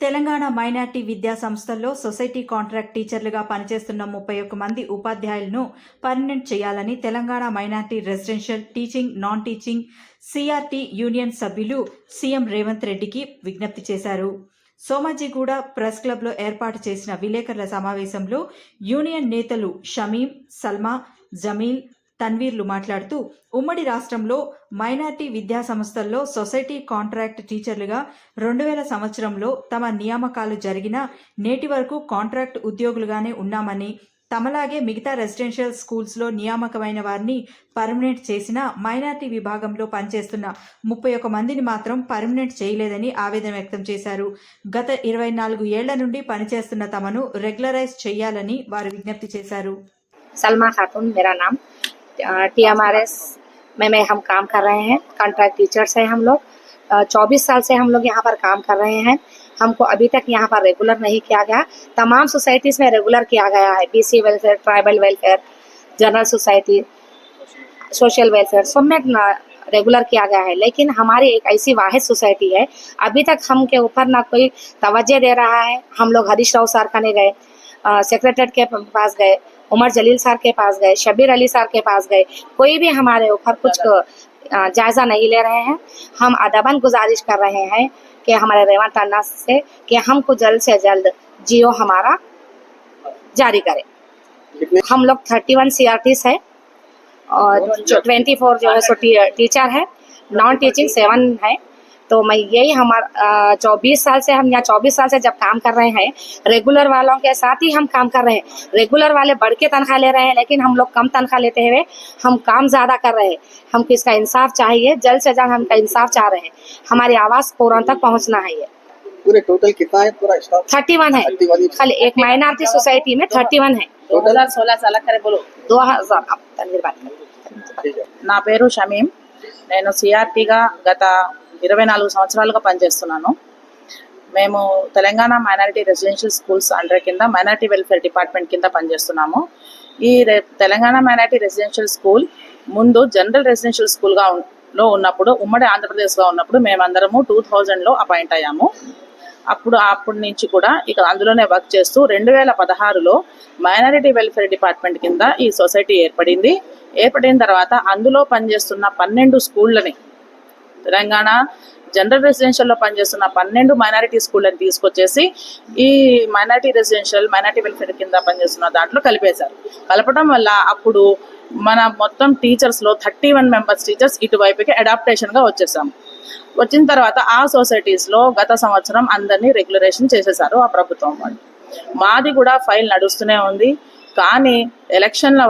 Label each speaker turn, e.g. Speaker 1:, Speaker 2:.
Speaker 1: Telangana minority విద్యా సంస్థల్లో society contract టీచర్లుగా పనిచేస్తున్న 31 మంది ఉపాధ్యాయులను పర్మనెంట్ చేయాలని Telangana minority residential teaching non teaching CRT union సభ్యులు సీఎం రేవంత్ రెడ్డికి విజ్ఞప్తి చేశారు. సోమాజిగూడ ప్రెస్ క్లబ్లో ఏర్పాటు చేసిన విలేకరుల సమావేశంలో యూనియన్ నేతలు షమీం, సల్మా, జమీల్, తన్వీర్లు మాట్లాడుతూ ఉమ్మడి రాష్ట్రంలో మైనార్టీ విద్యా సంస్థల్లో సొసైటీ కాంట్రాక్ట్ టీచర్లుగా 2000 సంవత్సరంలో తమ నియామకాలు జరిగిన నేటి వరకు కాంట్రాక్ట్ ఉద్యోగులుగానే ఉన్నామని, తమలాగే మిగతా రెసిడెన్షియల్ స్కూల్స్లో నియామకమైన వారిని పర్మనెంట్ చేసిన మైనార్టీ విభాగంలో పనిచేస్తున్న 31 మందిని మాత్రం పర్మనెంట్ చేయలేదని ఆవేదన వ్యక్తం చేశారు. గత 24 ఏళ్ల నుండి పనిచేస్తున్న తమను రెగ్యులరైజ్ చేయాలని వారు విజ్ఞప్తి చేశారు.
Speaker 2: सलमा खातून मेरा नाम, TMRS में हम काम कर रहे हैं। कॉन्ट्रैक्ट टीचर्स हैं हम लोग। 24 साल से हम लोग यहाँ पर काम कर रहे हैं। हमको अभी तक यहाँ पर रेगुलर नहीं किया गया। तमाम सोसाइटीज़ में रेगुलर किया गया है। BC welfare, tribal welfare, general society, social welfare, सब में रेगुलर किया गया है। लेकिन हमारी एक ऐसी वाहिद सोसाइटी है, अभी तक हम के ऊपर ना कोई तवज्जो दे रहा है। हम लोग हरीश राव सर खाने गए, सेक्रेटरी के पास गए, उमर जलील सर के पास गए, शबीर अली सर के पास गए, कोई भी हमारे ऊपर कुछ जायज़ा नहीं ले रहे हैं। हम अदबन गुजारिश कर रहे हैं कि हमारे रेवंत अन्ना से कि हमको जल्द से जल्द जियो हमारा जारी करें। हम लोग 31 CRTs है और 24 जो है सो टीचर है, नॉन टीचिंग 7 है। तो मैं यही हमारा 24 साल से हम यहाँ 24 साल से जब काम कर रहे हैं, रेगुलर वालों के साथ ही हम काम कर रहे हैं। रेगुलर वाले बढ़ के तनख्वाह ले रहे हैं, लेकिन हम लोग कम तनख्वाह लेते हुए हम काम ज़्यादा कर रहे हैं। हमको इसका इंसाफ चाहिए, जल्द से जल्द हमका इंसाफ चाह रहे हैं। हमारी आवाज़ पूरा तक पहुँचना है। ये
Speaker 3: पूरे टोटल कितना है पूरा स्टाफ?
Speaker 2: 31 है। खाली एक माइनॉरिटी सोसाइटी में 31 है।
Speaker 4: 2016 साल करे बोलो
Speaker 2: 2000 अब तनवीर बात करें।
Speaker 4: నా పేరు షమీం. నేను సిఆర్టీగా గత 24 సంవత్సరాలుగా పనిచేస్తున్నాను. మేము Telangana minority residential schools under కింద మైనారిటీ వెల్ఫేర్ డిపార్ట్మెంట్ కింద పనిచేస్తున్నాము. ఈ తెలంగాణ మైనారిటీ రెసిడెన్షియల్ స్కూల్ ముందు జనరల్ రెసిడెన్షియల్ స్కూల్గా ఉన్నప్పుడు, ఉమ్మడి ఆంధ్రప్రదేశ్గా ఉన్నప్పుడు మేమందరము 2000లో అపాయింట్ అయ్యాము. అప్పటి నుంచి కూడా ఇక అందులోనే వర్క్ చేస్తూ 2016లో మైనారిటీ వెల్ఫేర్ డిపార్ట్మెంట్ కింద ఈ సొసైటీ ఏర్పడిన తర్వాత అందులో పనిచేస్తున్న 12 స్కూళ్ళని, తెలంగాణ జనరల్ రెసిడెన్షియల్లో పనిచేస్తున్న 12 మైనారిటీ స్కూళ్ళని తీసుకొచ్చేసి ఈ మైనారిటీ రెసిడెన్షియల్ మైనారిటీ వెల్ఫేర్ కింద పనిచేస్తున్న దాంట్లో కలిపేశారు. కలపడం వల్ల అప్పుడు మన మొత్తం టీచర్స్లో 31 మెంబర్స్ టీచర్స్ ఇటువైపుకి అడాప్టేషన్గా వచ్చేసాము. వచ్చిన తర్వాత ఆ సొసైటీస్లో గత సంవత్సరం అందరినీ రెగ్యులరేషన్ చేసేసారు ఆ ప్రభుత్వం వాళ్ళు. మాది కూడా ఫైల్ నడుస్తూనే ఉంది. కానీ ఎలక్షన్ల